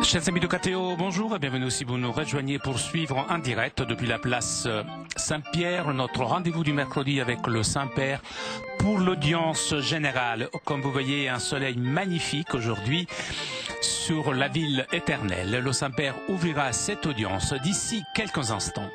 Chers amis de KTO, bonjour et bienvenue si vous nous rejoignez pour suivre en direct depuis la place Saint-Pierre, notre rendez-vous du mercredi avec le Saint-Père pour l'audience générale. Comme vous voyez, un soleil magnifique aujourd'hui sur la ville éternelle. Le Saint-Père ouvrira cette audience d'ici quelques instants.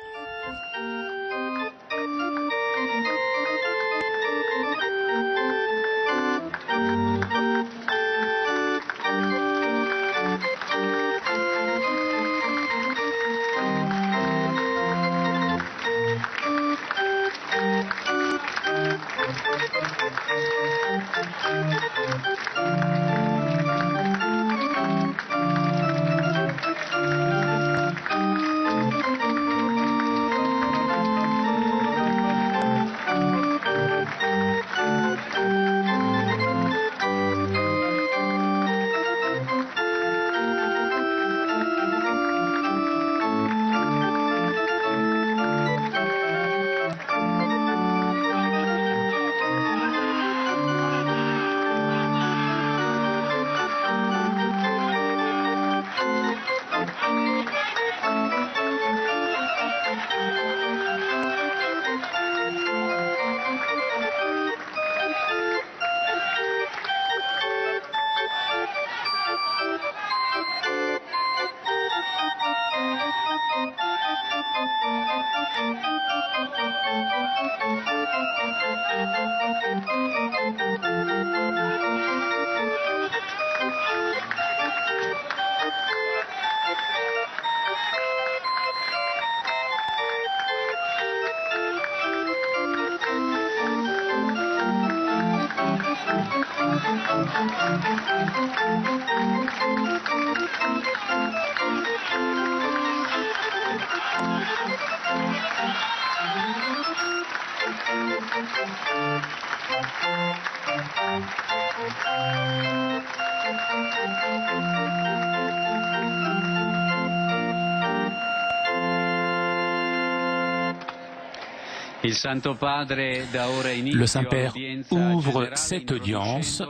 Le Saint-Père ouvre cette audience,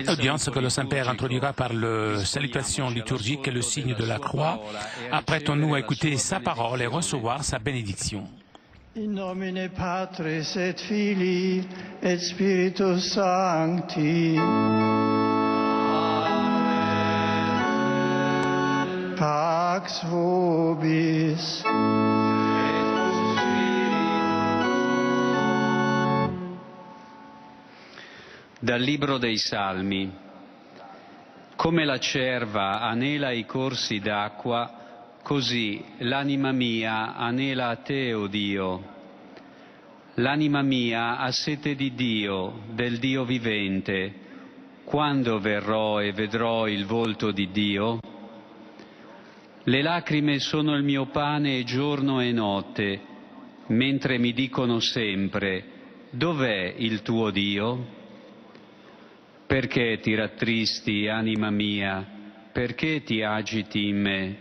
audience que le Saint-Père introduira par la salutation liturgique et le signe de la croix. Apprêtons-nous à écouter sa parole et recevoir sa bénédiction. In nomine Patris et Filii et Spiritus Sancti. Amen. Pax vobis. Dal Libro dei Salmi. Come la cerva anela i corsi d'acqua, così l'anima mia anela a te, o Dio. L'anima mia ha sete di Dio, del Dio vivente. Quando verrò e vedrò il volto di Dio? Le lacrime sono il mio pane giorno e notte, mentre mi dicono sempre: dov'è il tuo Dio? Perché ti rattristi, anima mia? Perché ti agiti in me?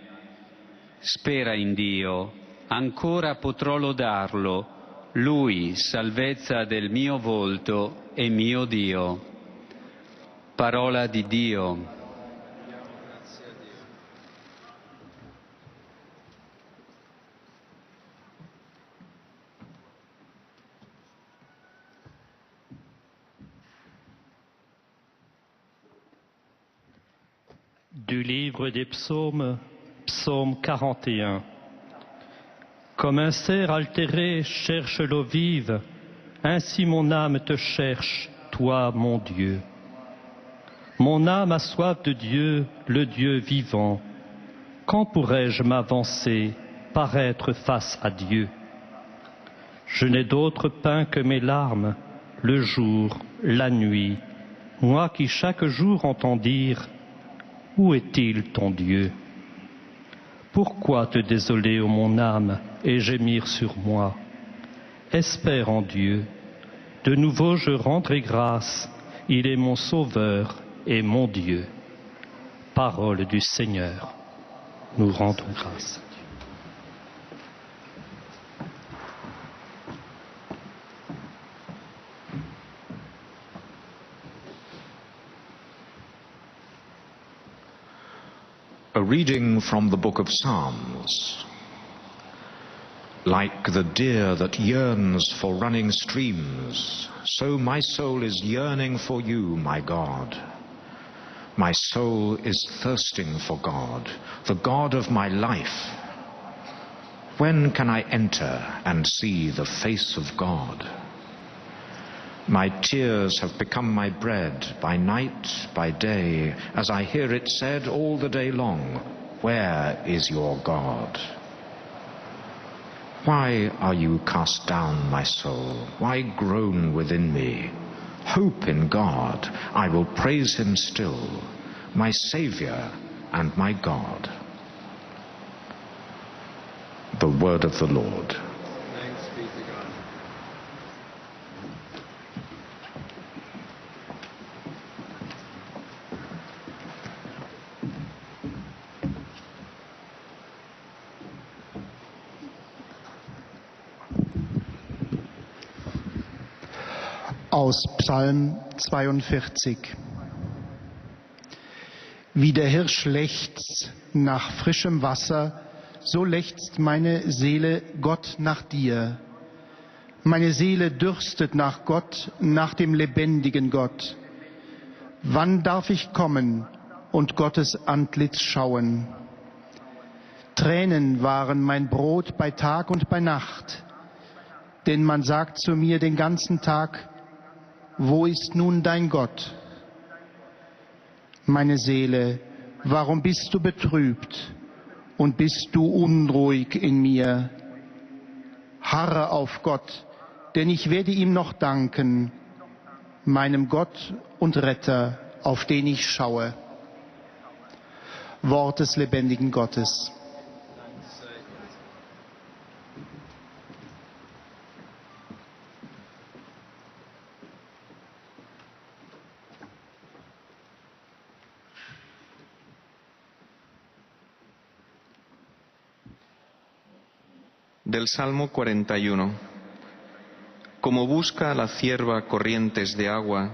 Spera in Dio, ancora potrò lodarlo, Lui, salvezza del mio volto e mio Dio. Parola di Dio. Du livre des psaumes, psaume 41. Comme un cerf altéré cherche l'eau vive, ainsi mon âme te cherche, toi mon Dieu. Mon âme a soif de Dieu, le Dieu vivant. Quand pourrai-je m'avancer, paraître face à Dieu? Je n'ai d'autre pain que mes larmes, le jour, la nuit, moi qui chaque jour entends dire: où est-il ton Dieu? Pourquoi te désoler, ô mon âme, et gémir sur moi? Espère en Dieu. De nouveau je rendrai grâce, il est mon Sauveur et mon Dieu. Parole du Seigneur. Nous rendons grâce. A reading from the book of Psalms. Like the deer that yearns for running streams, so my soul is yearning for you, my God. My soul is thirsting for God, the God of my life. When can I enter and see the face of God? My tears have become my bread by night, by day, as I hear it said all the day long, where is your God? Why are you cast down, my soul? Why groan within me? Hope in God. I will praise him still, my Saviour and my God. The word of the Lord. Thanks be to God. Aus Psalm 42. Wie der Hirsch lechzt nach frischem Wasser, so lechzt meine Seele Gott nach dir. Meine Seele dürstet nach Gott, nach dem lebendigen Gott. Wann darf ich kommen und Gottes Antlitz schauen? Tränen waren mein Brot bei Tag und bei Nacht, denn man sagt zu mir den ganzen Tag, wo ist nun dein Gott? Meine Seele, warum bist du betrübt und bist du unruhig in mir? Harre auf Gott, denn ich werde ihm noch danken, meinem Gott und Retter, auf den ich schaue. Wort des lebendigen Gottes. Del Salmo 41. Como busca la cierva corrientes de agua,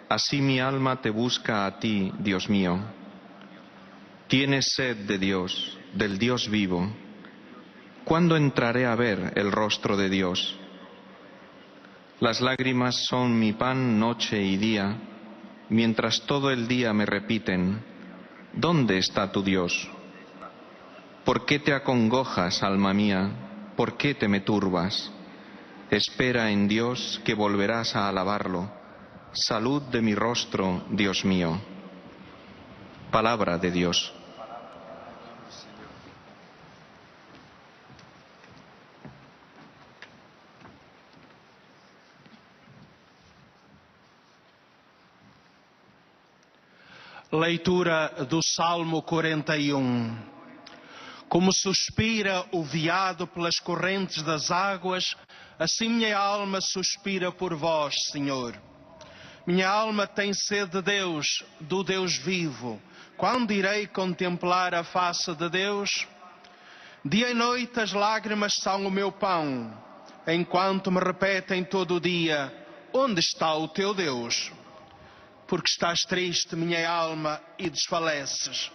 así mi alma te busca a ti, Dios mío. Tienes sed de Dios, del Dios vivo. ¿Cuándo entraré a ver el rostro de Dios? Las lágrimas son mi pan noche y día, mientras todo el día me repiten, ¿dónde está tu Dios? ¿Por qué te acongojas, alma mía? ¿Por qué te me turbas? Espera en Dios que volverás a alabarlo. Salud de mi rostro, Dios mío. Palabra de Dios. Leitura do Salmo 41. Como suspira o veado pelas correntes das águas, assim minha alma suspira por vós, Senhor. Minha alma tem sede de Deus, do Deus vivo. Quando irei contemplar a face de Deus? Dia e noite as lágrimas são o meu pão, enquanto me repetem todo o dia, onde está o teu Deus? Porque estás triste, minha alma, e desfaleces.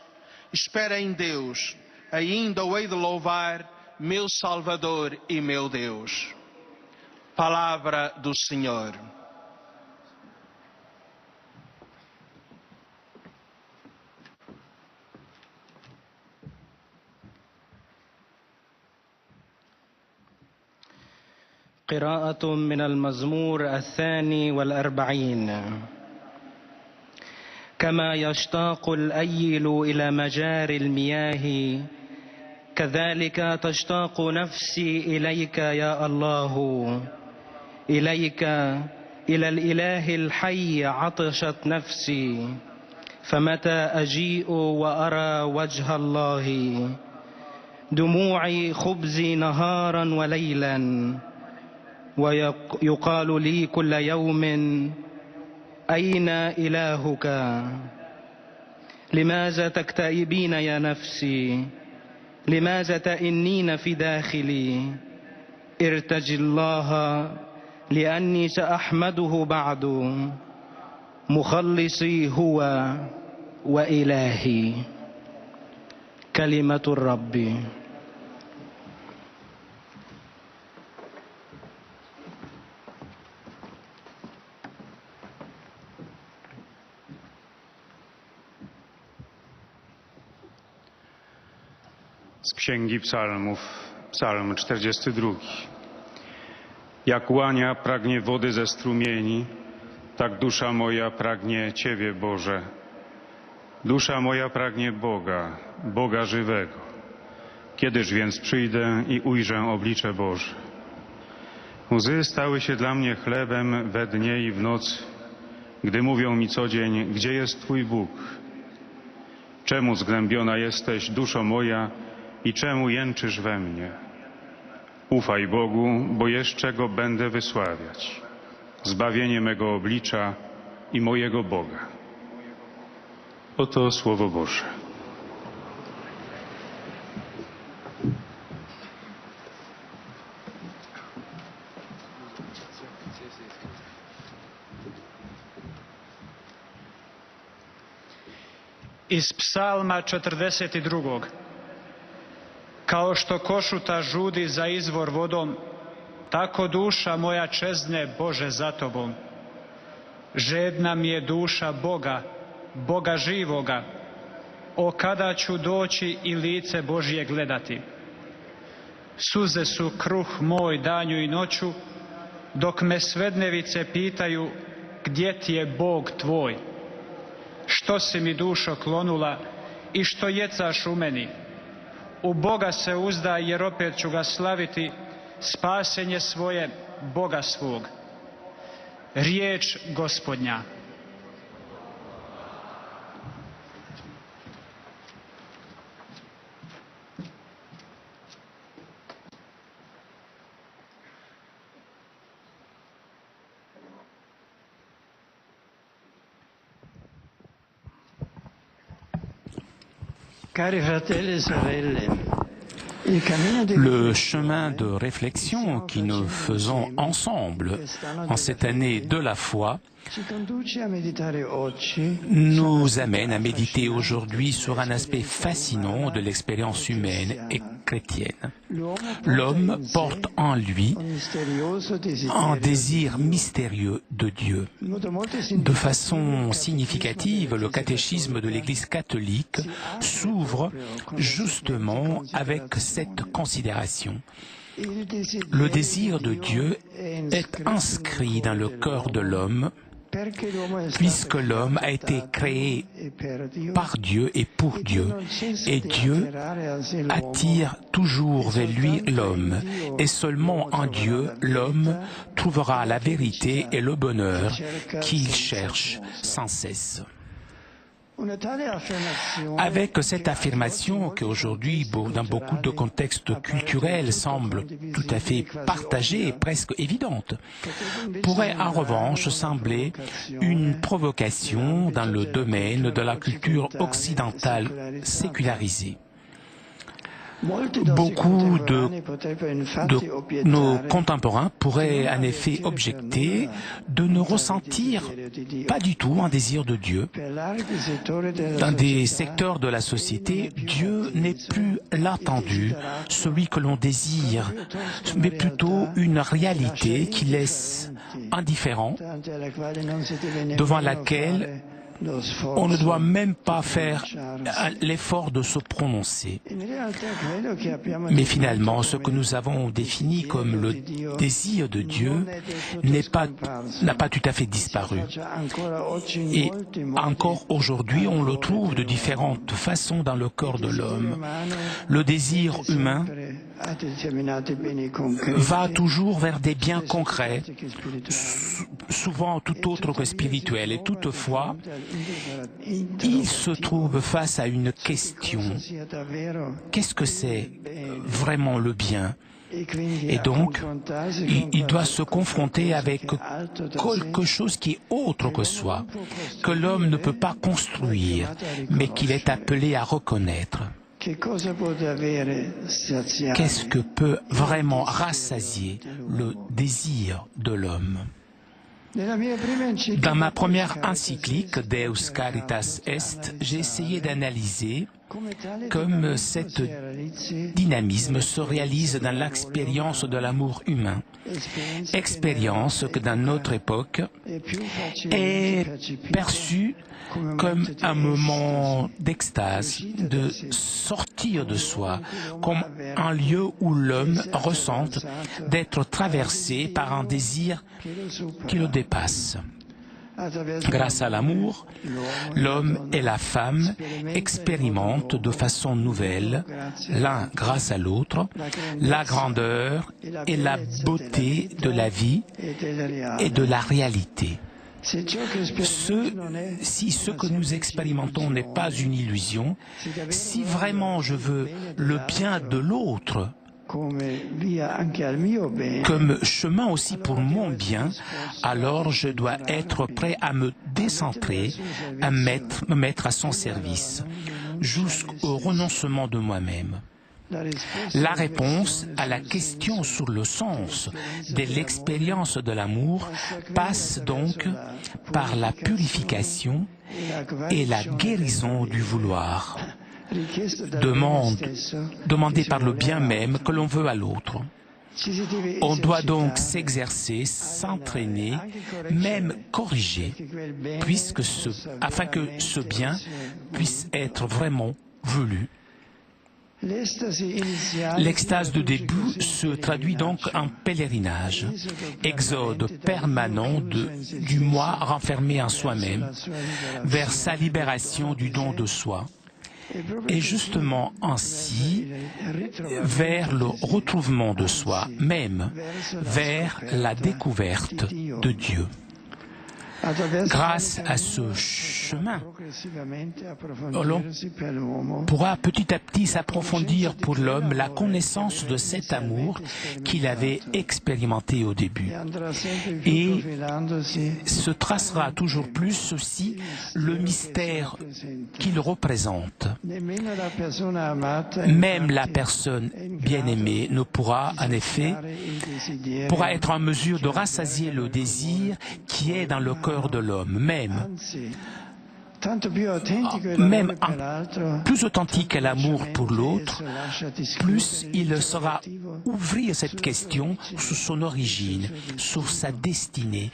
Espera em Deus. Ainda o hei de louvar, meu Salvador e meu Deus. Palavra do Senhor. قراءة من المزمور 42. كما يشتاق الأيل إلى مجاري المياه كذلك تشتاق نفسي إليك يا الله. إليك إلى الإله الحي عطشت نفسي. فمتى أجيء وأرى وجه الله؟ دموعي خبزي نهارا وليلا. ويقال لي كل يوم أين إلهك؟ لماذا تكتئبين يا نفسي؟ لماذا تئنين في داخلي؟ ارتجي الله لأني سأحمده بعد. مخلصي هو وإلهي. كلمة الرب. Z Księgi Psalmów, Psalm 42. Jak łania pragnie wody ze strumieni, tak dusza moja pragnie Ciebie, Boże. Dusza moja pragnie Boga, Boga żywego. Kiedyż więc przyjdę i ujrzę oblicze Boże? Łzy stały się dla mnie chlebem we dnie i w nocy, gdy mówią mi co dzień, gdzie jest Twój Bóg? Czemu zgnębiona jesteś, duszo moja, i czemu jęczysz we mnie? Ufaj Bogu, bo jeszcze Go będę wysławiać. Zbawienie mego oblicza i mojego Boga. Oto Słowo Boże. Iz psalma 42. Kao što košuta žudi za izvor vodom, tako duša moja čezne, Bože, za Tobom. Žedna mi je duša Boga, Boga živoga. O kada ću doći i lice Božje gledati. Suze su kruh moj danju i noću, dok me svednevice pitaju gdje ti je Bog tvoj. Što si mi, dušo, klonula i što jecaš u meni? U Boga se uzdaj, jer opet ću ga slaviti, spasenje svoje, Boga svog. Riječ Gospodnja. Cari fratelli e sorelle, le chemin de réflexion que nous faisons ensemble en cette année de la foi nous amène à méditer aujourd'hui sur un aspect fascinant de l'expérience humaine et chrétienne. L'homme porte en lui un désir mystérieux de Dieu. De façon significative, le catéchisme de l'Église catholique s'ouvre justement avec cette considération. Le désir de Dieu est inscrit dans le cœur de l'homme, puisque l'homme a été créé par Dieu et pour Dieu. Et Dieu attire toujours vers lui l'homme. Et seulement en Dieu, l'homme trouvera la vérité et le bonheur qu'il cherche sans cesse. Avec cette affirmation qui aujourd'hui, dans beaucoup de contextes culturels, semble tout à fait partagée et presque évidente, pourrait en revanche sembler une provocation dans le domaine de la culture occidentale sécularisée. Beaucoup de nos contemporains pourraient en effet objecter de ne ressentir pas du tout un désir de Dieu. Dans des secteurs de la société, Dieu n'est plus l'attendu, celui que l'on désire, mais plutôt une réalité qui laisse indifférent, devant laquelle on ne doit même pas faire l'effort de se prononcer. Mais finalement, ce que nous avons défini comme le désir de Dieu n'a pas tout à fait disparu. Et encore aujourd'hui, on le trouve de différentes façons dans le cœur de l'homme. Le désir humain va toujours vers des biens concrets, souvent tout autre que spirituels. Et toutefois, il se trouve face à une question. Qu'est-ce que c'est vraiment le bien? Et donc, il doit se confronter avec quelque chose qui est autre que soi, que l'homme ne peut pas construire, mais qu'il est appelé à reconnaître. Qu'est-ce que peut vraiment rassasier le désir de l'homme? Dans ma première encyclique, Deus Caritas Est, j'ai essayé d'analyser comme cet dynamisme se réalise dans l'expérience de l'amour humain, expérience que dans notre époque est perçue comme un moment d'extase, de sortir de soi, comme un lieu où l'homme ressente d'être traversé par un désir qui le dépasse. Grâce à l'amour, l'homme et la femme expérimentent de façon nouvelle, l'un grâce à l'autre, la grandeur et la beauté de la vie et de la réalité. Si ce que nous expérimentons n'est pas une illusion, si vraiment je veux le bien de l'autre, comme chemin aussi pour mon bien, alors je dois être prêt à me décentrer, à me mettre à son service, jusqu'au renoncement de moi-même. La réponse à la question sur le sens de l'expérience de l'amour passe donc par la purification et la guérison du vouloir, demandée par le bien même que l'on veut à l'autre. On doit donc s'exercer, s'entraîner, même corriger, afin que ce bien puisse être vraiment voulu. L'extase de début se traduit donc en pèlerinage, exode permanent du moi renfermé en soi-même, vers sa libération du don de soi, et justement ainsi vers le retrouvement de soi, même vers la découverte de Dieu. Grâce à ce chemin, l'on pourra petit à petit s'approfondir pour l'homme la connaissance de cet amour qu'il avait expérimenté au début. Et se tracera toujours plus aussi le mystère qu'il représente. Même la personne bien-aimée ne pourra, en effet, être en mesure de rassasier le désir qui est dans le cœur de l'homme, même plus authentique est l'amour pour l'autre, plus il saura ouvrir cette question sur son origine, sur sa destinée,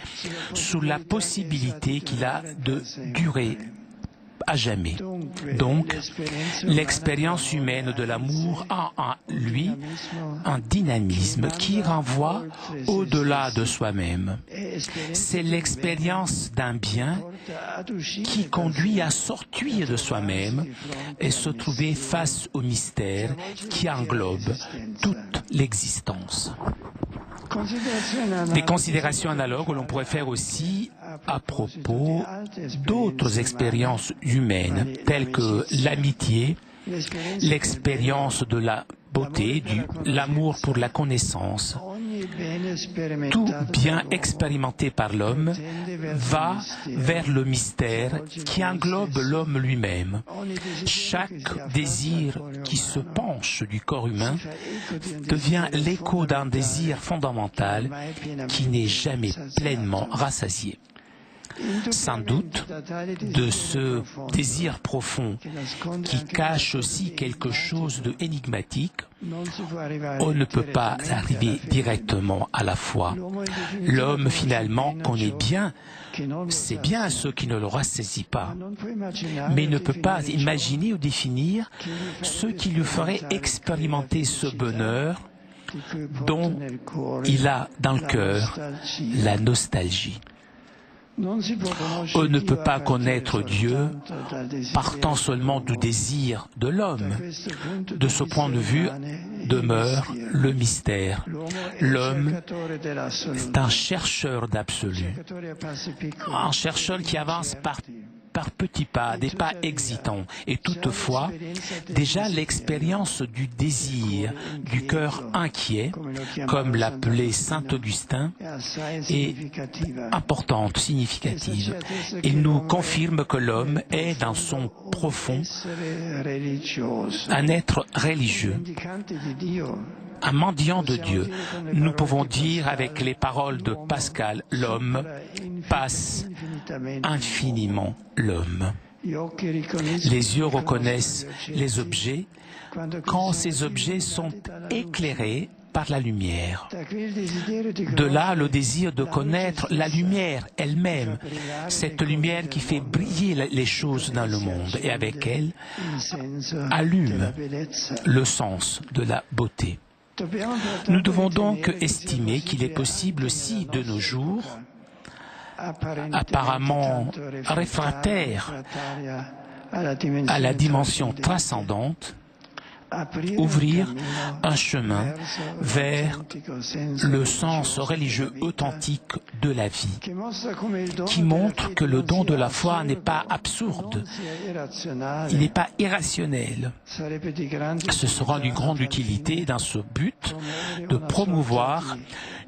sur la possibilité qu'il a de durer à jamais. Donc, l'expérience humaine de l'amour a en lui un dynamisme qui renvoie au-delà de soi-même. C'est l'expérience d'un bien qui conduit à sortir de soi-même et se trouver face au mystère qui englobe toute l'existence. Des considérations analogues que l'on pourrait faire aussi à propos d'autres expériences humaines, telles que l'amitié, l'expérience de la beauté, l'amour pour la connaissance. Tout bien expérimenté par l'homme va vers le mystère qui englobe l'homme lui-même. Chaque désir qui se penche du corps humain devient l'écho d'un désir fondamental qui n'est jamais pleinement rassasié. Sans doute, de ce désir profond qui cache aussi quelque chose d'énigmatique, on ne peut pas arriver directement à la foi. L'homme, finalement, connaît bien, c'est bien ce qui ne le rassaisit pas, mais ne peut pas imaginer ou définir ce qui lui ferait expérimenter ce bonheur dont il a dans le cœur la nostalgie. On ne peut pas connaître Dieu partant seulement du désir de l'homme. De ce point de vue demeure le mystère. L'homme est un chercheur d'absolu, un chercheur qui avance par petits pas, des pas hésitants. Et toutefois, déjà l'expérience du désir, du cœur inquiet, comme l'appelait saint Augustin, est importante, significative. Il nous confirme que l'homme est dans son profond un être religieux, un mendiant de Dieu. Nous pouvons dire avec les paroles de Pascal, l'homme passe infiniment l'homme. Les yeux reconnaissent les objets quand ces objets sont éclairés par la lumière. De là, le désir de connaître la lumière elle-même, cette lumière qui fait briller les choses dans le monde et avec elle allume le sens de la beauté. Nous devons donc estimer qu'il est possible aussi de nos jours, apparemment réfractaires à la dimension transcendante, ouvrir un chemin vers le sens religieux authentique de la vie, qui montre que le don de la foi n'est pas absurde, il n'est pas irrationnel. Ce sera d'une grande utilité dans ce but de promouvoir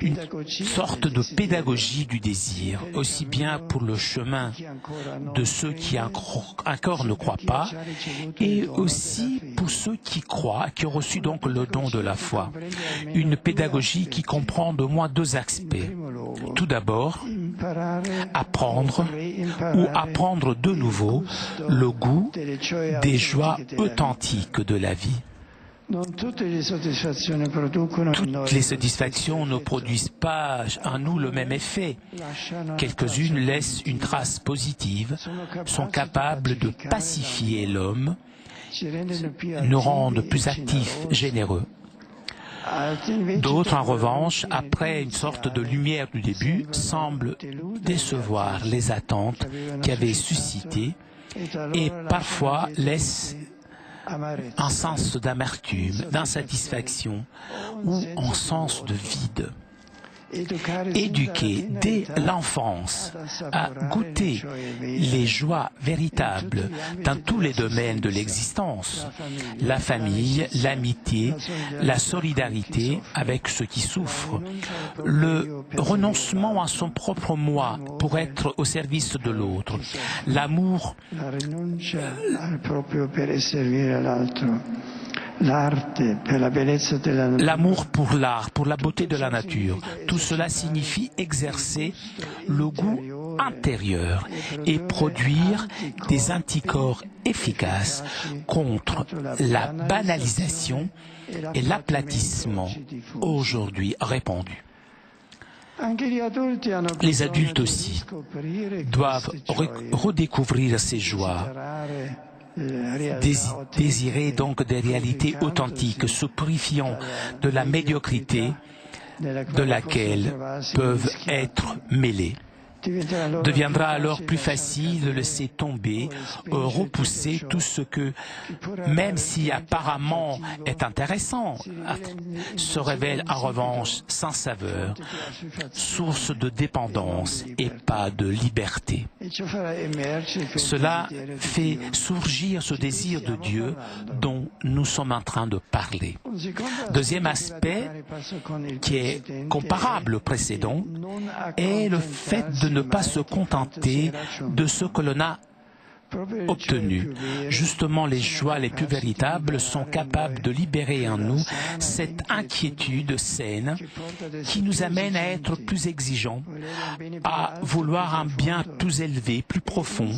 une sorte de pédagogie du désir, aussi bien pour le chemin de ceux qui encore ne croient pas, et aussi pour ceux qui croient, qui ont reçu donc le don de la foi. Une pédagogie qui comprend au moins deux aspects. Tout d'abord, apprendre de nouveau le goût des joies authentiques de la vie. Toutes les satisfactions ne produisent pas en nous le même effet. Quelques-unes laissent une trace positive, sont capables de pacifier l'homme, nous rendent plus actifs, généreux. D'autres, en revanche, après une sorte de lumière du début, semblent décevoir les attentes qui avaient suscité et parfois laissent un sens d'amertume, d'insatisfaction ou un sens de vide. Éduquer dès l'enfance à goûter les joies véritables dans tous les domaines de l'existence, la famille, l'amitié, la solidarité avec ceux qui souffrent, le renoncement à son propre moi pour être au service de l'autre, l'amour pour l'art, pour la beauté de la nature. Tout cela signifie exercer le goût intérieur et produire des anticorps efficaces contre la banalisation et l'aplatissement aujourd'hui répandu. Les adultes aussi doivent redécouvrir ces joies, désirer donc des réalités authentiques, se purifiant de la médiocrité de laquelle peuvent être mêlés. Deviendra alors plus facile de laisser tomber, repousser tout ce que, même si apparemment est intéressant, se révèle en revanche sans saveur, source de dépendance et pas de liberté. Cela fait surgir ce désir de Dieu dont nous sommes en train de parler. Deuxième aspect, qui est comparable au précédent, est le fait de ne pas se contenter de ce que l'on a obtenu. Justement, les joies les plus véritables sont capables de libérer en nous cette inquiétude saine qui nous amène à être plus exigeants, à vouloir un bien plus élevé, plus profond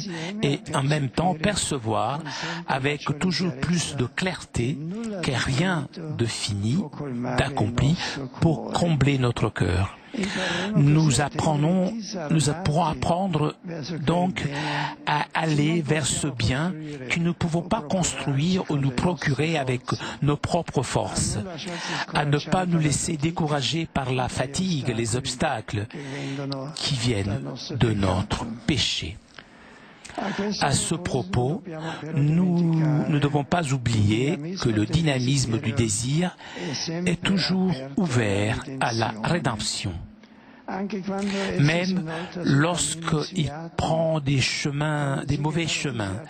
et en même temps percevoir avec toujours plus de clarté qu'il n'y a rien de fini, d'accompli pour combler notre cœur. Nous pourrons apprendre donc à aller vers ce bien que nous ne pouvons pas construire ou nous procurer avec nos propres forces, à ne pas nous laisser décourager par la fatigue, les obstacles qui viennent de notre péché. À ce propos, nous ne devons pas oublier que le dynamisme du désir est toujours ouvert à la rédemption. Même lorsqu'il prend des mauvais chemins,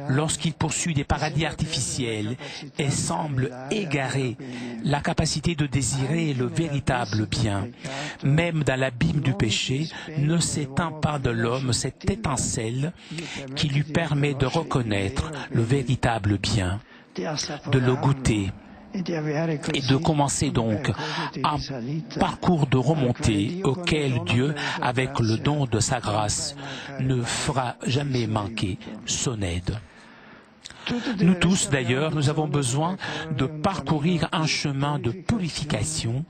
lorsqu'il poursuit des paradis artificiels et semble égarer la capacité de désirer le véritable bien, même dans l'abîme du péché, ne s'éteint pas de l'homme cette étincelle qui lui permet de reconnaître le véritable bien, de le goûter et de commencer donc un parcours de remontée auquel Dieu, avec le don de sa grâce, ne fera jamais manquer son aide. Nous tous, d'ailleurs, nous avons besoin de parcourir un chemin de purification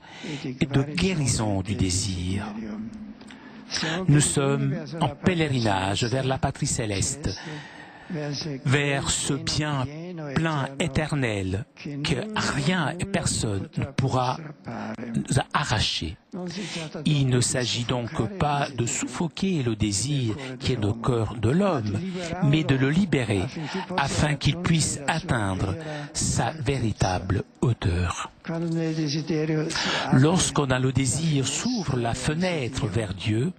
et de guérison du désir. Nous sommes en pèlerinage vers la patrie céleste, vers ce bien plein éternel que rien et personne ne pourra nous arracher. Il ne s'agit donc pas de suffoquer le désir qui est au cœur de l'homme, mais de le libérer afin qu'il puisse atteindre sa véritable hauteur. Lorsqu'on a le désir s'ouvre la fenêtre vers Dieu,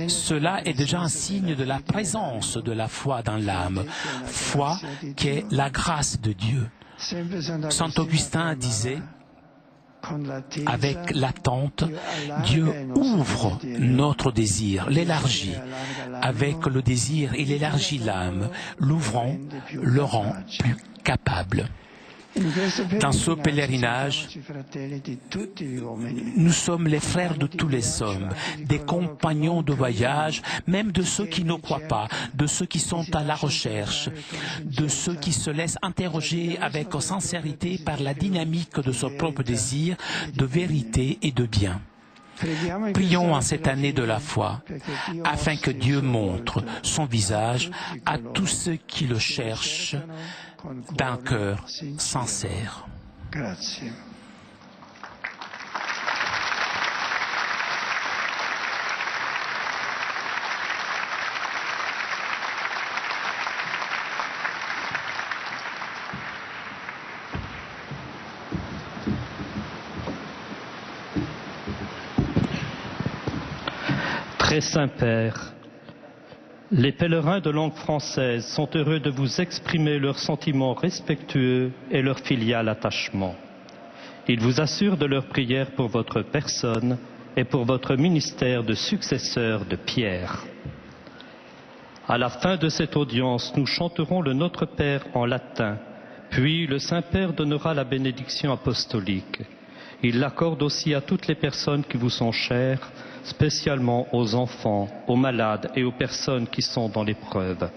cela est déjà un signe de la présence de la foi dans l'âme, foi qui est la grâce de Dieu. Saint Augustin disait, avec l'attente, Dieu ouvre notre désir, l'élargit. Avec le désir, il élargit l'âme, l'ouvrant, le rend plus capable. Dans ce pèlerinage, nous sommes les frères de tous les hommes, des compagnons de voyage, même de ceux qui ne croient pas, de ceux qui sont à la recherche, de ceux qui se laissent interroger avec sincérité par la dynamique de son propre désir de vérité et de bien. Prions en cette année de la foi, afin que Dieu montre son visage à tous ceux qui le cherchent d'un cœur sincère. Grazie. Très Saint-Père, les pèlerins de langue française sont heureux de vous exprimer leurs sentiments respectueux et leur filial attachement. Ils vous assurent de leur prière pour votre personne et pour votre ministère de successeur de Pierre. À la fin de cette audience, nous chanterons le Notre Père en latin, puis le Saint-Père donnera la bénédiction apostolique. Il l'accorde aussi à toutes les personnes qui vous sont chères, spécialement aux enfants, aux malades et aux personnes qui sont dans l'épreuve.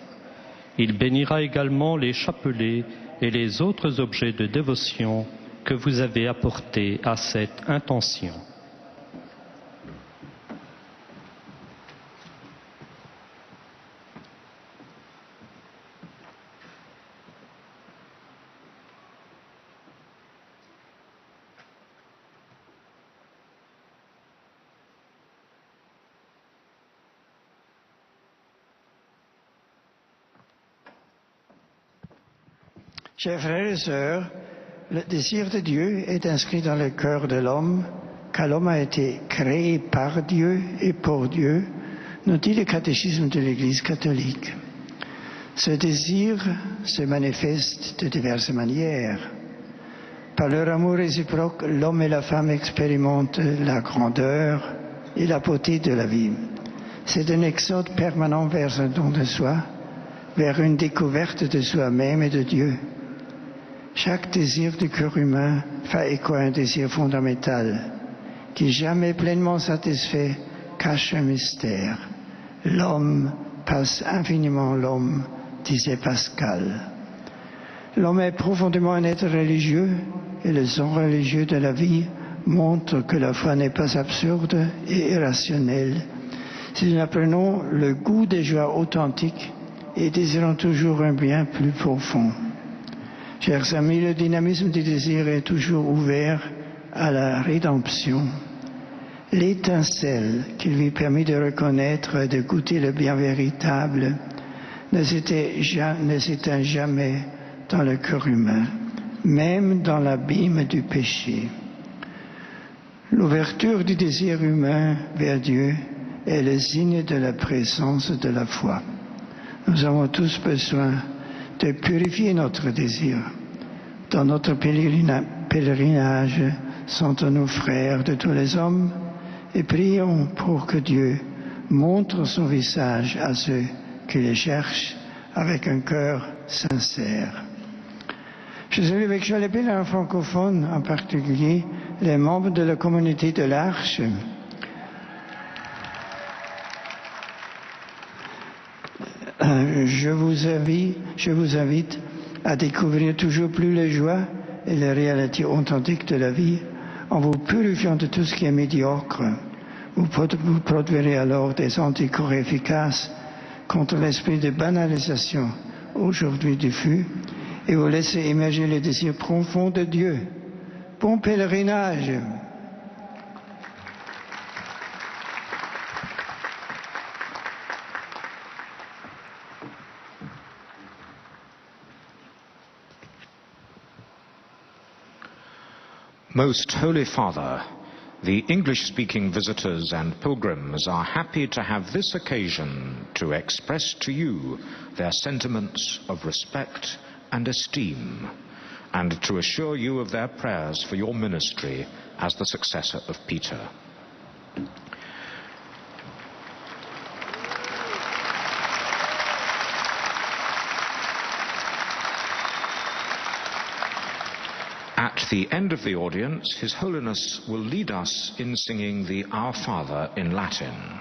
Il bénira également les chapelets et les autres objets de dévotion que vous avez apportés à cette intention. Chers frères et sœurs, le désir de Dieu est inscrit dans le cœur de l'homme, car l'homme a été créé par Dieu et pour Dieu, nous dit le catéchisme de l'Église catholique. Ce désir se manifeste de diverses manières. Par leur amour réciproque, l'homme et la femme expérimentent la grandeur et la beauté de la vie. C'est un exode permanent vers un don de soi, vers une découverte de soi-même et de Dieu. Chaque désir du cœur humain fait écho à un désir fondamental, qui jamais pleinement satisfait cache un mystère. L'homme passe infiniment l'homme, disait Pascal. L'homme est profondément un être religieux, et le son religieux de la vie montre que la foi n'est pas absurde et irrationnelle. Si nous apprenons le goût des joies authentiques et désirons toujours un bien plus profond. Chers amis, le dynamisme du désir est toujours ouvert à la rédemption. L'étincelle qui lui permit de reconnaître et de goûter le bien véritable ne s'éteint jamais dans le cœur humain, même dans l'abîme du péché. L'ouverture du désir humain vers Dieu est le signe de la présence de la foi. Nous avons tous besoin de purifier notre désir. Dans notre pèlerinage, sentons-nous frères de tous les hommes et prions pour que Dieu montre son visage à ceux qui le cherchent avec un cœur sincère. Je salue avec joie les pèlerins francophones, en particulier les membres de la communauté de l'Arche. Je vous invite à découvrir toujours plus les joies et les réalités authentiques de la vie en vous purifiant de tout ce qui est médiocre. Vous produirez alors des anticorps efficaces contre l'esprit de banalisation aujourd'hui diffus et vous laissez émerger les désirs profonds de Dieu. Bon pèlerinage! Most Holy Father, the English-speaking visitors and pilgrims are happy to have this occasion to express to you their sentiments of respect and esteem, and to assure you of their prayers for your ministry as the successor of Peter. At the end of the audience, His Holiness will lead us in singing the Our Father in Latin.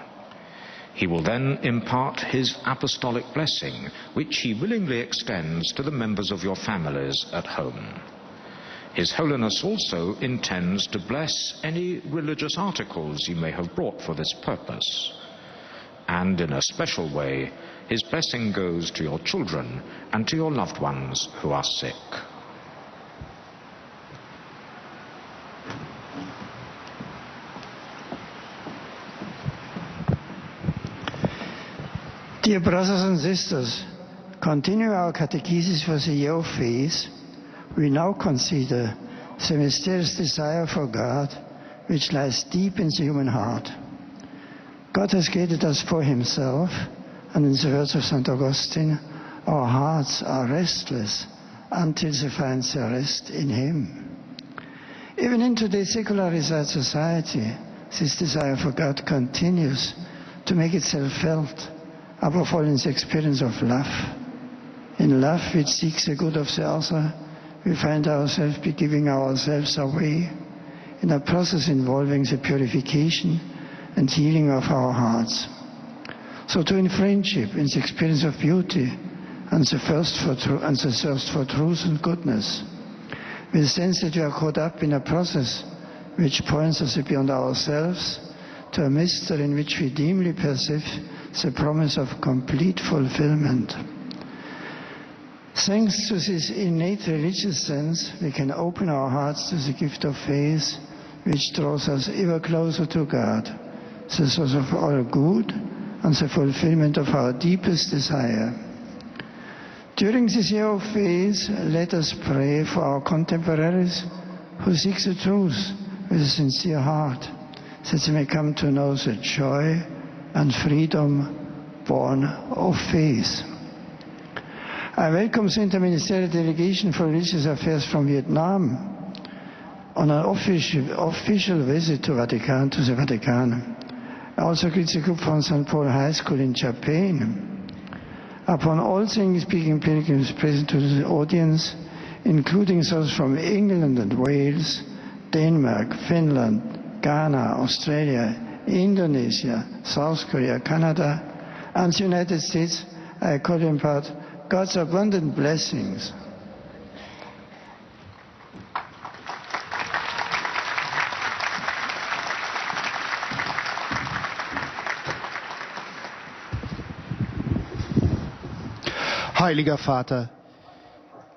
He will then impart his apostolic blessing, which he willingly extends to the members of your families at home. His Holiness also intends to bless any religious articles you may have brought for this purpose. And in a special way, his blessing goes to your children and to your loved ones who are sick. Dear brothers and sisters, continuing our catechesis for the year of faith, we now consider the mysterious desire for God which lies deep in the human heart. God has created us for Himself, and in the words of St. Augustine, our hearts are restless until they find their rest in Him. Even in today's secularized society, this desire for God continues to make itself felt, above all in the experience of love. In love which seeks the good of the other, we find ourselves giving ourselves away in a process involving the purification and healing of our hearts. So too in friendship, in the experience of beauty and the thirst for truth and goodness, we sense that we are caught up in a process which points us beyond ourselves to a mystery in which we dimly perceive the promise of complete fulfillment. Thanks to this innate religious sense, we can open our hearts to the gift of faith, which draws us ever closer to God, the source of all good and the fulfillment of our deepest desire. During this year of faith, let us pray for our contemporaries who seek the truth with a sincere heart, that they may come to know the joy and freedom born of faith. I welcome the Interministerial Delegation for Religious Affairs from Vietnam on an official visit to the Vatican. I also greet the group from St. Paul High School in Japan. Upon all English-speaking pilgrims present to the audience, including those from England and Wales, Denmark, Finland, Ghana, Australia, Indonesia, South Korea, Canada, and the United States, I call impart God's abundant blessings. Heiliger Vater,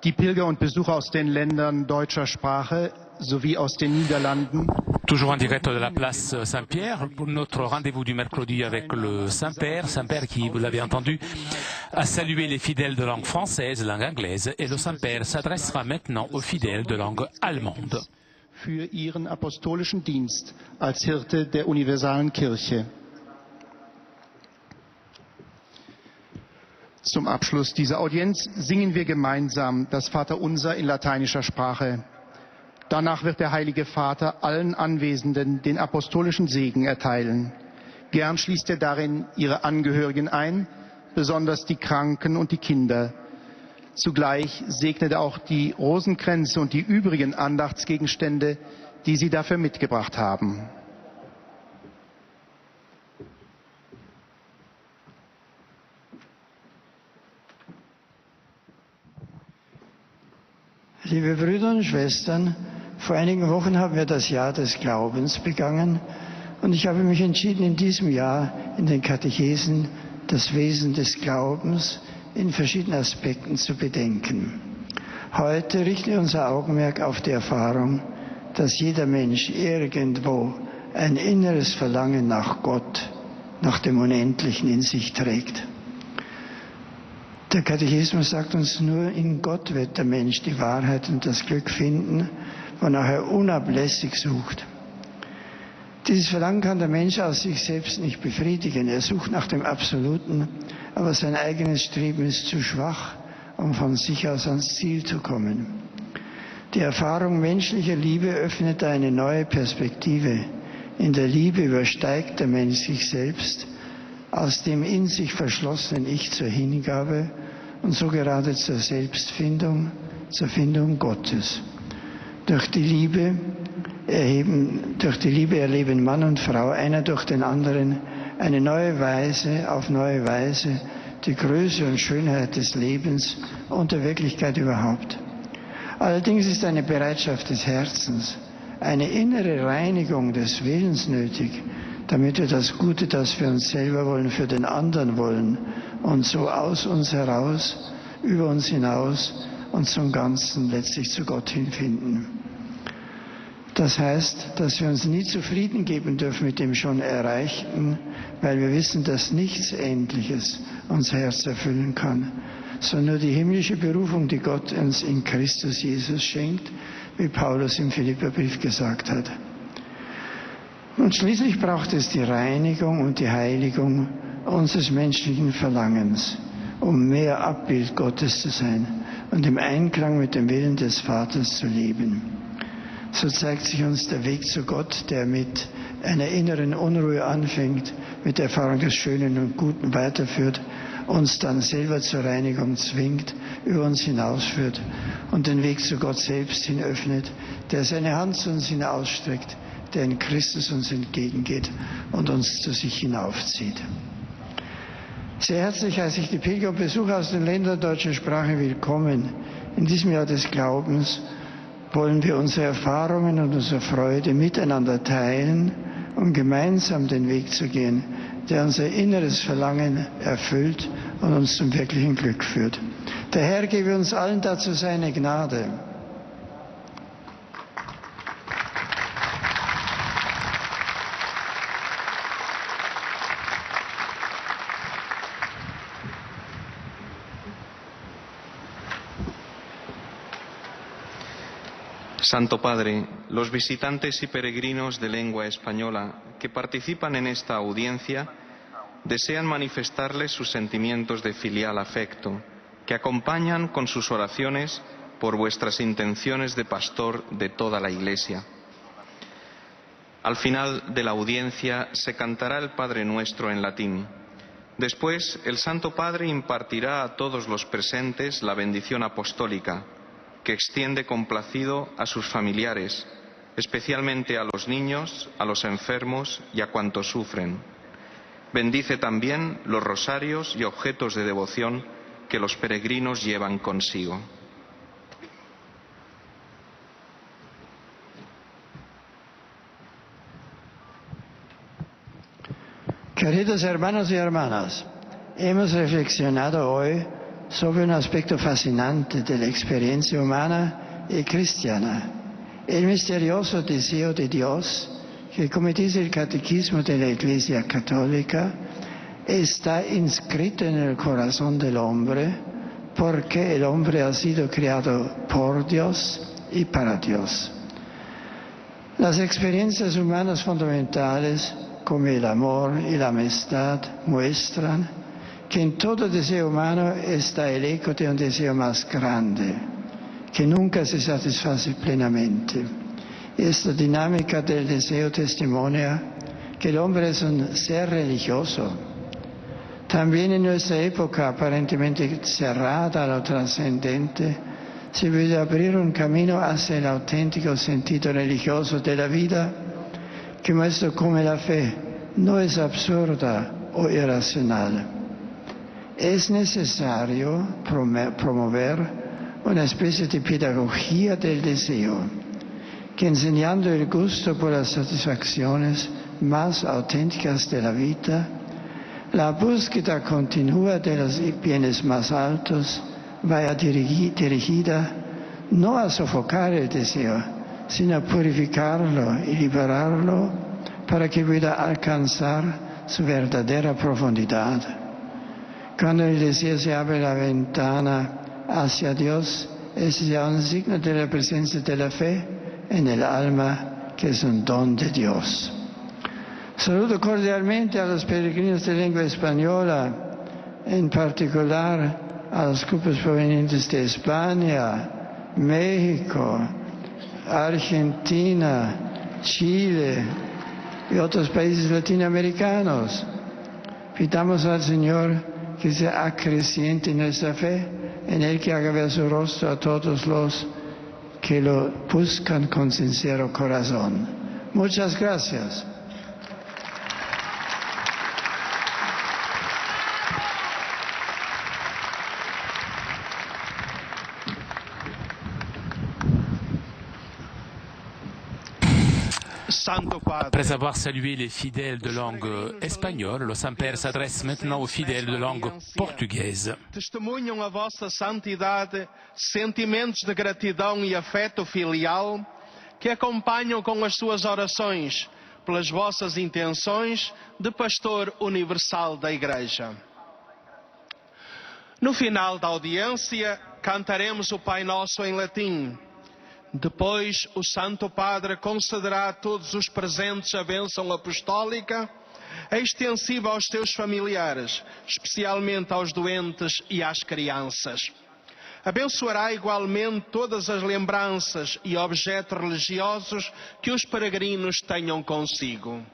die Pilger und Besucher aus den Ländern deutscher Sprache sowie aus den Niederlanden. Toujours en direct de la place Saint-Pierre pour notre rendez-vous du mercredi avec le Saint-Père qui, vous l'avez entendu, a salué les fidèles de langue française, langue anglaise, et le Saint-Père s'adressera maintenant aux fidèles de langue allemande. Für ihren apostolischen Dienst als Hirte der universalen Kirche. Zum Abschluss dieser Audienz singen wir gemeinsam das Vaterunser in lateinischer Sprache. Danach wird der Heilige Vater allen Anwesenden den apostolischen Segen erteilen. Gern schließt er darin ihre Angehörigen ein, besonders die Kranken und die Kinder. Zugleich segnet er auch die Rosenkränze und die übrigen Andachtsgegenstände, die Sie dafür mitgebracht haben. Liebe Brüder und Schwestern, vor einigen Wochen haben wir das Jahr des Glaubens begangen und ich habe mich entschieden, in diesem Jahr in den Katechesen das Wesen des Glaubens in verschiedenen Aspekten zu bedenken. Heute richten wir unser Augenmerk auf die Erfahrung, dass jeder Mensch irgendwo ein inneres Verlangen nach Gott, nach dem Unendlichen in sich trägt. Der Katechismus sagt uns, nur in Gott wird der Mensch die Wahrheit und das Glück finden, wonach er unablässig sucht. Dieses Verlangen kann der Mensch aus sich selbst nicht befriedigen. Er sucht nach dem Absoluten, aber sein eigenes Streben ist zu schwach, um von sich aus ans Ziel zu kommen. Die Erfahrung menschlicher Liebe öffnet eine neue Perspektive. In der Liebe übersteigt der Mensch sich selbst, aus dem in sich verschlossenen Ich zur Hingabe und so gerade zur Selbstfindung, zur Findung Gottes. Durch die Liebe erleben Mann und Frau, einer durch den anderen, auf neue Weise die Größe und Schönheit des Lebens und der Wirklichkeit überhaupt. Allerdings ist eine Bereitschaft des Herzens, eine innere Reinigung des Willens nötig, damit wir das Gute, das wir uns selber wollen, für den anderen wollen und so aus uns heraus, über uns hinaus und zum Ganzen letztlich zu Gott hinfinden. Das heißt, dass wir uns nie zufrieden geben dürfen mit dem schon Erreichten, weil wir wissen, dass nichts Endliches unser Herz erfüllen kann, sondern nur die himmlische Berufung, die Gott uns in Christus Jesus schenkt, wie Paulus im Philipperbrief gesagt hat. Und schließlich braucht es die Reinigung und die Heiligung unseres menschlichen Verlangens, um mehr Abbild Gottes zu sein und im Einklang mit dem Willen des Vaters zu leben. So zeigt sich uns der Weg zu Gott, der mit einer inneren Unruhe anfängt, mit der Erfahrung des Schönen und Guten weiterführt, uns dann selber zur Reinigung zwingt, über uns hinausführt und den Weg zu Gott selbst hin öffnet, der seine Hand zu uns hinausstreckt, der in Christus uns entgegengeht und uns zu sich hinaufzieht. Sehr herzlich heiße ich die Pilger und Besucher aus den Ländern deutscher Sprache willkommen. In diesem Jahr des Glaubens wollen wir unsere Erfahrungen und unsere Freude miteinander teilen, um gemeinsam den Weg zu gehen, der unser inneres Verlangen erfüllt und uns zum wirklichen Glück führt. Der Herr gebe uns allen dazu seine Gnade. Santo Padre, los visitantes y peregrinos de lengua española que participan en esta audiencia desean manifestarles sus sentimientos de filial afecto, que acompañan con sus oraciones por vuestras intenciones de pastor de toda la Iglesia. Al final de la audiencia se cantará el Padre Nuestro en latín. Después, el Santo Padre impartirá a todos los presentes la bendición apostólica, que extiende complacido a sus familiares, especialmente a los niños, a los enfermos y a cuantos sufren. Bendice también los rosarios y objetos de devoción que los peregrinos llevan consigo. Queridos hermanos y hermanas, hemos reflexionado hoy sobre un aspecto fascinante de la experiencia humana y cristiana, el misterioso deseo de Dios que, como dice el Catecismo de la Iglesia Católica, está inscrito en el corazón del hombre porque el hombre ha sido creado por Dios y para Dios. Las experiencias humanas fundamentales, como el amor y la amistad, muestran que en todo deseo humano está el eco de un deseo más grande, que nunca se satisface plenamente. Esta dinámica del deseo testimonia que el hombre es un ser religioso, También en nuestra época aparentemente cerrada a lo trascendente, se puede abrir un camino hacia el auténtico sentido religioso de la vida que muestra cómo la fe no es absurda o irracional. Es necesario promover una especie de pedagogía del deseo, que enseñando el gusto por las satisfacciones más auténticas de la vida, la búsqueda continua de los bienes más altos vaya dirigida no a sofocar el deseo, sino a purificarlo y liberarlo para que pueda alcanzar su verdadera profundidad. Cuando el deseo se abre la ventana hacia Dios, es ya un signo de la presencia de la fe en el alma, que es un don de Dios. Saludo cordialmente a los peregrinos de lengua española, en particular a los grupos provenientes de España, México, Argentina, Chile y otros países latinoamericanos. Pidamos al Señor que sea acreciente nuestra fe, en Él que haga ver su rostro a todos los que lo buscan con sincero corazón. Muchas gracias. Après avoir salué les fidèles de langue espagnole, le Saint-Père s'adresse maintenant aux fidèles de langue portugaise. Testemunham a vossa santidade sentimentos de gratidão e afeto filial que acompanham com as suas orações pelas vossas intenções de pastor universal da Igreja. No final da audiência, cantaremos o Pai Nosso em latim. Depois, o Santo Padre concederá a todos os presentes a bênção apostólica, extensiva aos seus familiares, especialmente aos doentes e às crianças. Abençoará igualmente todas as lembranças e objetos religiosos que os peregrinos tenham consigo.